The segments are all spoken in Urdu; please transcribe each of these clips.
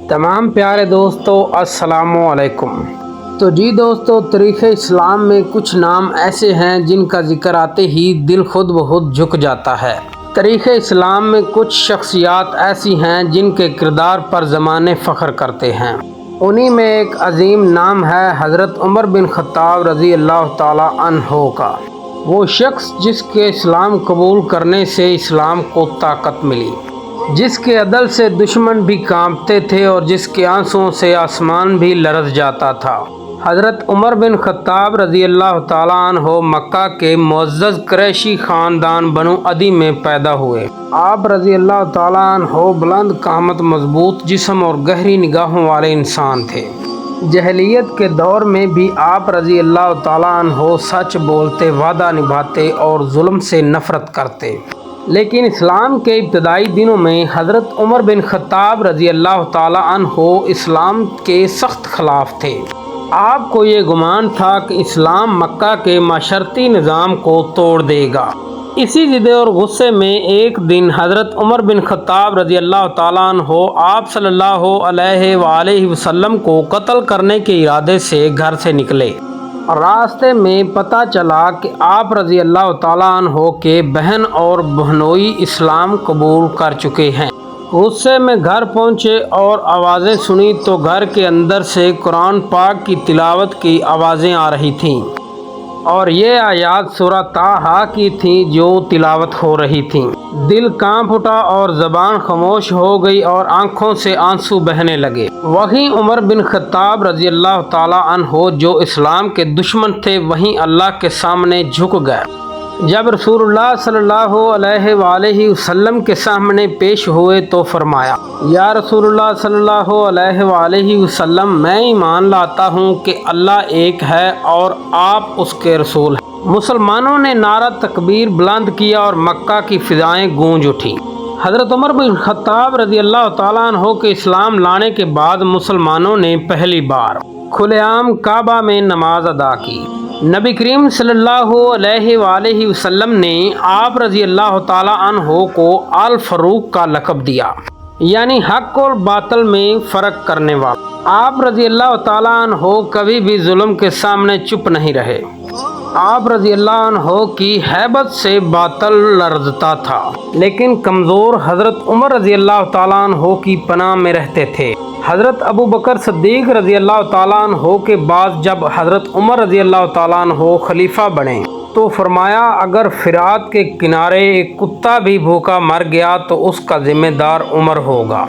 تمام پیارے دوستو السلام علیکم۔ تو جی دوستو، تاریخ اسلام میں کچھ نام ایسے ہیں جن کا ذکر آتے ہی دل خود بخود جھک جاتا ہے۔ تاریخ اسلام میں کچھ شخصیات ایسی ہیں جن کے کردار پر زمانے فخر کرتے ہیں۔ انہی میں ایک عظیم نام ہے حضرت عمر بن خطاب رضی اللہ تعالی عنہ کا۔ وہ شخص جس کے اسلام قبول کرنے سے اسلام کو طاقت ملی، جس کے عدل سے دشمن بھی کانپتے تھے اور جس کے آنسوؤں سے آسمان بھی لرز جاتا تھا۔ حضرت عمر بن خطاب رضی اللہ تعالیٰ عنہ مکہ کے معزز قریشی خاندان بنو عدی میں پیدا ہوئے۔ آپ رضی اللہ تعالیٰ عنہ بلند قامت، مضبوط جسم اور گہری نگاہوں والے انسان تھے۔ جاہلیت کے دور میں بھی آپ رضی اللہ تعالیٰ عنہ سچ بولتے، وعدہ نبھاتے اور ظلم سے نفرت کرتے۔ لیکن اسلام کے ابتدائی دنوں میں حضرت عمر بن خطاب رضی اللہ تعالی عنہ اسلام کے سخت خلاف تھے۔ آپ کو یہ گمان تھا کہ اسلام مکہ کے معاشرتی نظام کو توڑ دے گا۔ اسی ضد اور غصے میں ایک دن حضرت عمر بن خطاب رضی اللہ تعالی عنہ آپ صلی اللہ علیہ وآلہ وسلم کو قتل کرنے کے ارادے سے گھر سے نکلے۔ راستے میں پتہ چلا کہ آپ رضی اللہ تعالیٰ عنہ کے بہن اور بہنوئی اسلام قبول کر چکے ہیں۔ غصے میں گھر پہنچے اور آوازیں سنی تو گھر کے اندر سے قرآن پاک کی تلاوت کی آوازیں آ رہی تھیں، اور یہ آیات سورہ طٰہٰ کی تھیں جو تلاوت ہو رہی تھیں۔ دل کانپ اٹھا اور زبان خاموش ہو گئی اور آنکھوں سے آنسو بہنے لگے۔ وہیں عمر بن خطاب رضی اللہ تعالی عنہ جو اسلام کے دشمن تھے وہیں اللہ کے سامنے جھک گئے۔ جب رسول اللہ صلی اللہ علیہ وآلہ وسلم کے سامنے پیش ہوئے تو فرمایا، یا رسول اللہ صلی اللہ علیہ وآلہ وسلم، میں ایمان لاتا ہوں کہ اللہ ایک ہے اور آپ اس کے رسول ہیں۔ مسلمانوں نے نعرہ تکبیر بلند کیا اور مکہ کی فضائیں گونج اٹھیں۔ حضرت عمر بن خطاب رضی اللہ تعالیٰ عنہ کے اسلام لانے کے بعد مسلمانوں نے پہلی بار کھلے عام کعبہ میں نماز ادا کی۔ نبی کریم صلی اللہ علیہ وآلہ وسلم نے آپ رضی اللہ تعالیٰ عنہ کو الفاروق کا لقب دیا، یعنی حق اور باطل میں فرق کرنے والا۔ آپ رضی اللہ تعالیٰ عنہ کبھی بھی ظلم کے سامنے چپ نہیں رہے۔ آپ رضی اللہ عنہ کی ہیبت سے باطل لرزتا تھا، لیکن کمزور حضرت عمر رضی اللہ تعالیٰ عنہ کی پناہ میں رہتے تھے۔ حضرت ابو بکر صدیق رضی اللہ تعالیٰ عنہ کے بعد جب حضرت عمر رضی اللہ تعالیٰ عنہ خلیفہ بنے تو فرمایا، اگر فرات کے کنارے ایک کتا بھی بھوکا مر گیا تو اس کا ذمہ دار عمر ہوگا۔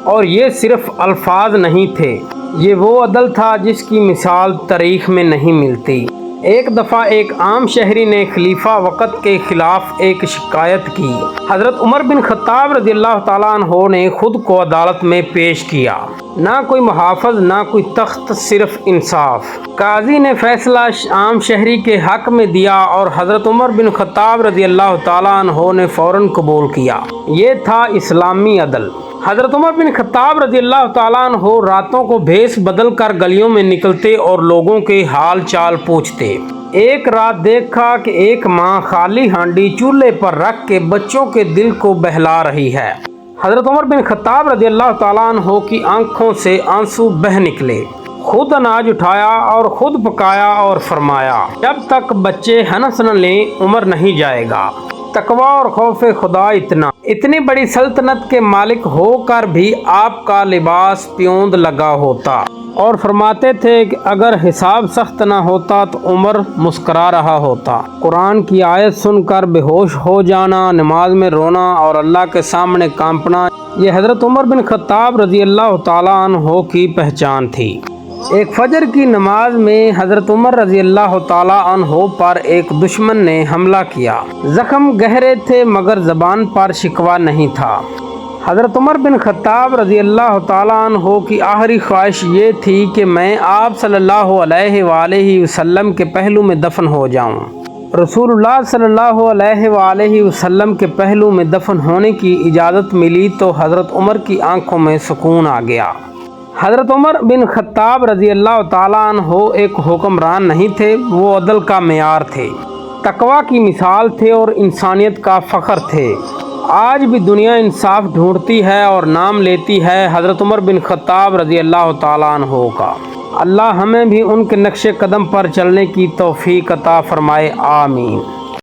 اور یہ صرف الفاظ نہیں تھے، یہ وہ عدل تھا جس کی مثال تاریخ میں نہیں ملتی۔ ایک دفعہ ایک عام شہری نے خلیفہ وقت کے خلاف ایک شکایت کی۔ حضرت عمر بن خطاب رضی اللہ تعالیٰ عنہ نے خود کو عدالت میں پیش کیا۔ نہ کوئی محافظ، نہ کوئی تخت، صرف انصاف۔ قاضی نے فیصلہ عام شہری کے حق میں دیا اور حضرت عمر بن خطاب رضی اللہ تعالیٰ عنہ نے فوراً قبول کیا۔ یہ تھا اسلامی عدل۔ حضرت عمر بن خطاب رضی اللہ تعالیٰ عنہ راتوں کو بھیس بدل کر گلیوں میں نکلتے اور لوگوں کے حال چال پوچھتے۔ ایک رات دیکھا کہ ایک ماں خالی ہانڈی چولہے پر رکھ کے بچوں کے دل کو بہلا رہی ہے۔ حضرت عمر بن خطاب رضی اللہ تعالیٰ عنہ کی آنکھوں سے آنسو بہہ نکلے۔ خود اناج اٹھایا اور خود پکایا اور فرمایا، جب تک بچے ہنس نہ لیں عمر نہیں جائے گا۔ تقوی اور خوف خدا اتنی بڑی سلطنت کے مالک ہو کر بھی آپ کا لباس پیوند لگا ہوتا، اور فرماتے تھے کہ اگر حساب سخت نہ ہوتا تو عمر مسکرا رہا ہوتا۔ قرآن کی آیت سن کر بے ہوش ہو جانا، نماز میں رونا اور اللہ کے سامنے کانپنا، یہ حضرت عمر بن خطاب رضی اللہ تعالیٰ عنہ کی پہچان تھی۔ ایک فجر کی نماز میں حضرت عمر رضی اللہ تعالیٰ عنہ پر ایک دشمن نے حملہ کیا۔ زخم گہرے تھے مگر زبان پر شکوہ نہیں تھا۔ حضرت عمر بن خطاب رضی اللہ تعالیٰ عنہ کی آخری خواہش یہ تھی کہ میں آپ صلی اللہ علیہ وآلہ وسلم کے پہلو میں دفن ہو جاؤں۔ رسول اللہ صلی اللہ علیہ وآلہ وسلم کے پہلو میں دفن ہونے کی اجازت ملی تو حضرت عمر کی آنکھوں میں سکون آ گیا۔ حضرت عمر بن خطاب رضی اللہ تعالیٰ عنہ ایک حکمران نہیں تھے، وہ عدل کا معیار تھے، تقوی کی مثال تھے اور انسانیت کا فخر تھے۔ آج بھی دنیا انصاف ڈھونڈتی ہے اور نام لیتی ہے حضرت عمر بن خطاب رضی اللہ تعالیٰ عنہ کا۔ اللہ ہمیں بھی ان کے نقش قدم پر چلنے کی توفیق عطا فرمائے، آمین۔